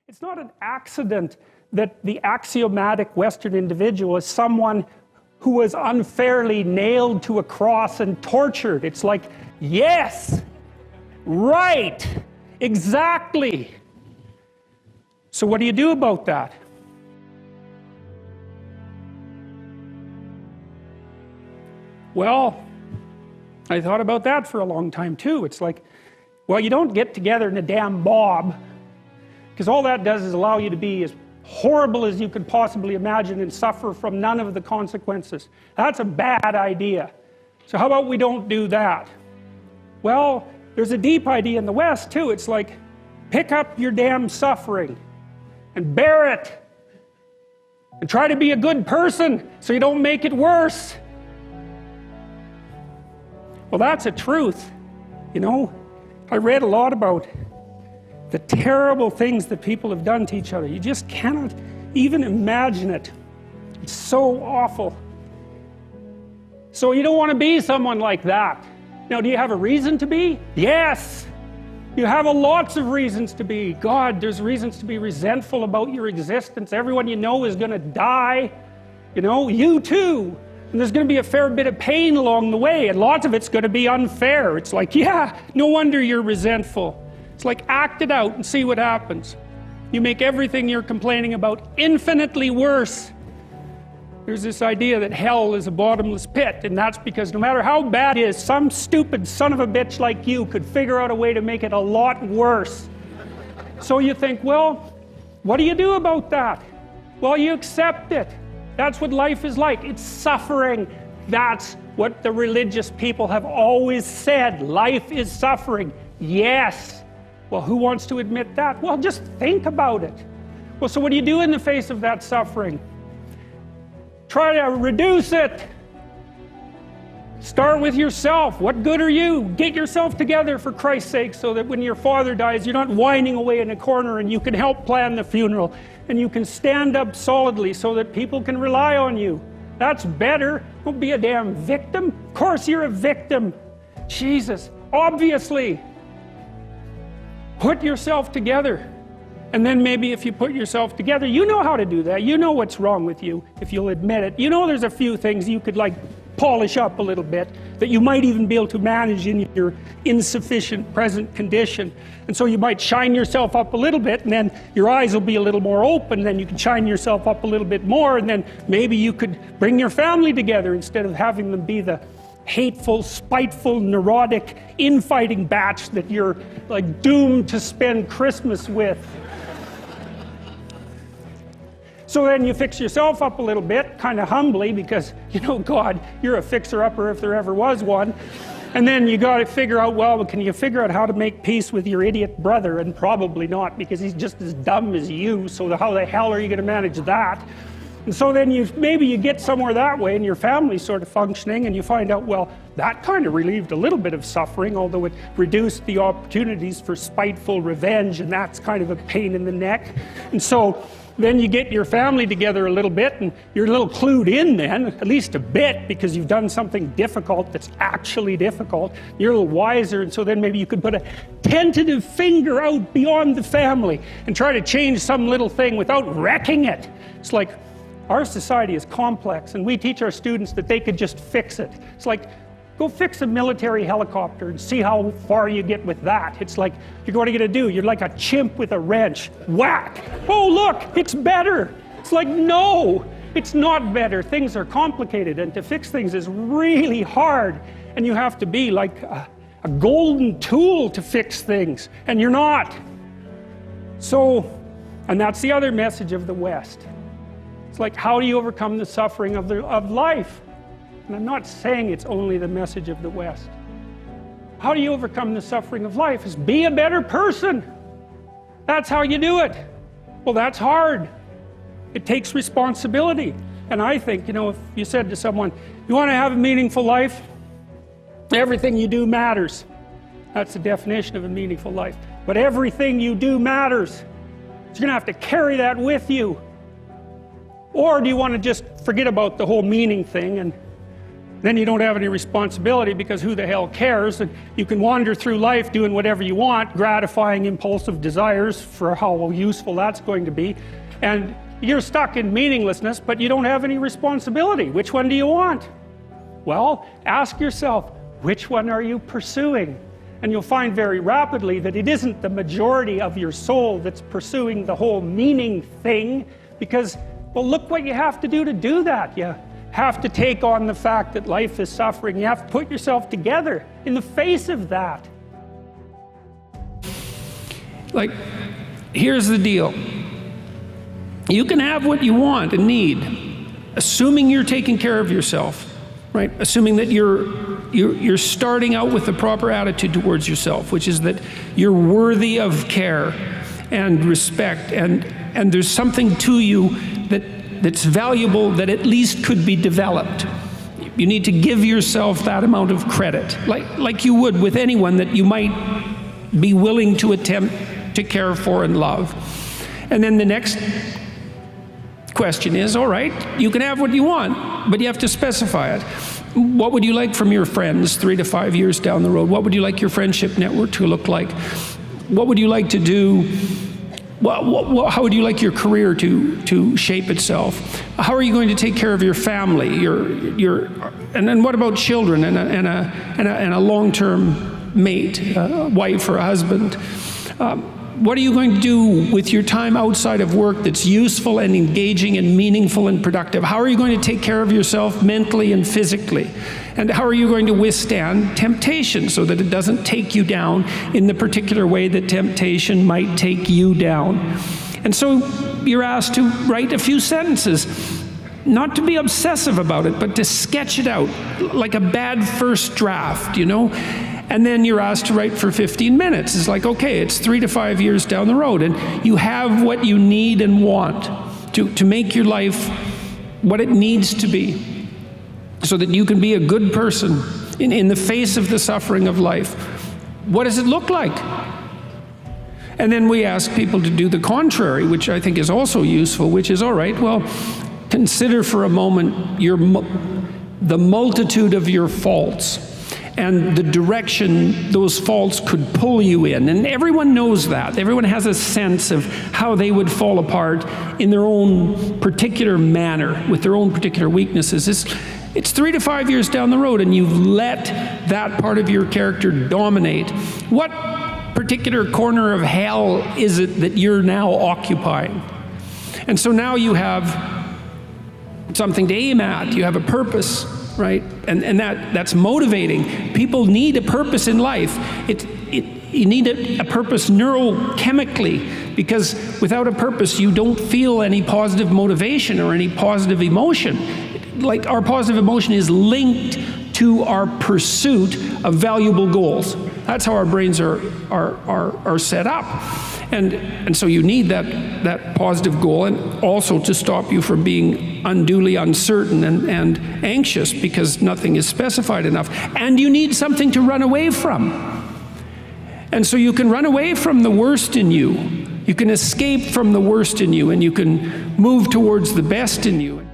It's not an accident that the axiomatic Western individual is someone who was unfairly nailed to a cross and tortured. It's like, yes, right, exactly. So what do you do about that? Well, I thought about that for a long time too. It's like, well, you don't get together in a damn mob, because all that does is allow you to be as horrible as you could possibly imagine and suffer from none of the consequences. That's a bad idea. So how about we don't do that? Well, there's a deep idea in the West too. It's like, pick up your damn suffering and bear it and try to be a good person so you don't make it worse. Well, that's a truth. You know, I read a lot about the terrible things that people have done to each other. You just cannot even imagine it. It's so awful. So you don't want to be someone like that. Now, do you have a reason to be? Yes. You have lots of reasons to be. God, there's reasons to be resentful about your existence. Everyone you know is going to die. You know, you too. And there's going to be a fair bit of pain along the way, and lots of it's going to be unfair. It's like, yeah, no wonder you're resentful. It's like, act it out and see what happens. You make everything you're complaining about infinitely worse. There's this idea that hell is a bottomless pit, and that's because no matter how bad it is, some stupid son of a bitch like you could figure out a way to make it a lot worse. So you think, well, what do you do about that? Well, you accept it. That's what life is like. It's suffering. That's what the religious people have always said. Life is suffering. Yes. Well, who wants to admit that? Well, just think about it. Well, so what do you do in the face of that suffering? Try to reduce it. Start with yourself. What good are you? Get yourself together, for Christ's sake, so that when your father dies, you're not whining away in a corner, and you can help plan the funeral, and you can stand up solidly so that people can rely on you. That's better. Don't be a damn victim. Of course you're a victim. Jesus, obviously. Put yourself together. And then maybe if you put yourself together, you know how to do that. You know what's wrong with you, if you'll admit it. You know there's a few things you could like polish up a little bit, that you might even be able to manage in your insufficient present condition. And so you might shine yourself up a little bit, and then your eyes will be a little more open, then you can shine yourself up a little bit more, and then maybe you could bring your family together instead of having them be the hateful, spiteful, neurotic, infighting batch that you're like doomed to spend Christmas with. So then you fix yourself up a little bit, kind of humbly, because, you know, God, you're a fixer-upper if there ever was one. And then you got to figure out, well, can you figure out how to make peace with your idiot brother? And probably not, because he's just as dumb as you, so how the hell are you going to manage that? And so then maybe you get somewhere that way, and your family's sort of functioning, and you find out, well, that kind of relieved a little bit of suffering, although it reduced the opportunities for spiteful revenge, and that's kind of a pain in the neck. And so then you get your family together a little bit, and you're a little clued in then, at least a bit, because you've done something difficult that's actually difficult. You're a little wiser, and so then maybe you could put a tentative finger out beyond the family and try to change some little thing without wrecking it. It's like, our society is complex, and we teach our students that they could just fix it. It's like, go fix a military helicopter and see how far you get with that. It's like, what are you going to do? You're like a chimp with a wrench. Whack! Oh, look, it's better. It's like, no, it's not better. Things are complicated, and to fix things is really hard. And you have to be like a golden tool to fix things, and you're not. So, and that's the other message of the West. It's like, how do you overcome the suffering of life? And I'm not saying it's only the message of the West. How do you overcome the suffering of life? Is be a better person. That's how you do it. Well, that's hard. It takes responsibility. And I think, you know, if you said to someone, you want to have a meaningful life? Everything you do matters. That's the definition of a meaningful life. But everything you do matters. So you're going to have to carry that with you. Or do you want to just forget about the whole meaning thing and then you don't have any responsibility, because who the hell cares? And you can wander through life doing whatever you want, gratifying impulsive desires for how useful that's going to be, and you're stuck in meaninglessness, but you don't have any responsibility. Which one do you want? Well, ask yourself, which one are you pursuing? And you'll find very rapidly that it isn't the majority of your soul that's pursuing the whole meaning thing, because, well, look what you have to do that. You have to take on the fact that life is suffering. You have to put yourself together in the face of that. Like, here's the deal. You can have what you want and need, assuming you're taking care of yourself, right? Assuming that you're starting out with the proper attitude towards yourself, which is that you're worthy of care and respect, and there's something to you that's valuable, that at least could be developed. You need to give yourself that amount of credit, like you would with anyone that you might be willing to attempt to care for and love. And then the next question is, all right, you can have what you want, but you have to specify it. What would you like from your friends 3 to 5 years down the road? What would you like your friendship network to look like? What would you like to do? How would you like your career to shape itself? How are you going to take care of your family? And then what about children and a long-term mate, a wife or a husband? What are you going to do with your time outside of work that's useful and engaging and meaningful and productive? How are you going to take care of yourself mentally and physically? And how are you going to withstand temptation so that it doesn't take you down in the particular way that temptation might take you down? And so you're asked to write a few sentences, not to be obsessive about it, but to sketch it out like a bad first draft, you know? And then you're asked to write for 15 minutes. It's like, okay, it's 3 to 5 years down the road, and you have what you need and want to make your life what it needs to be, so that you can be a good person in the face of the suffering of life. What does it look like? And then we ask people to do the contrary, which I think is also useful, which is, all right, well, consider for a moment the multitude of your faults and the direction those faults could pull you in. And everyone knows that. Everyone has a sense of how they would fall apart in their own particular manner, with their own particular weaknesses. It's 3 to 5 years down the road, and you've let that part of your character dominate. What particular corner of hell is it that you're now occupying? And so now you have something to aim at. You have a purpose, right? And that's motivating. People need a purpose in life. You need a purpose neurochemically, because without a purpose, you don't feel any positive motivation or any positive emotion. Like, our positive emotion is linked to our pursuit of valuable goals. That's how our brains are set up. And so you need that positive goal, and also to stop you from being unduly uncertain and anxious because nothing is specified enough. And you need something to run away from. And so you can run away from the worst in you. You can escape from the worst in you, and you can move towards the best in you.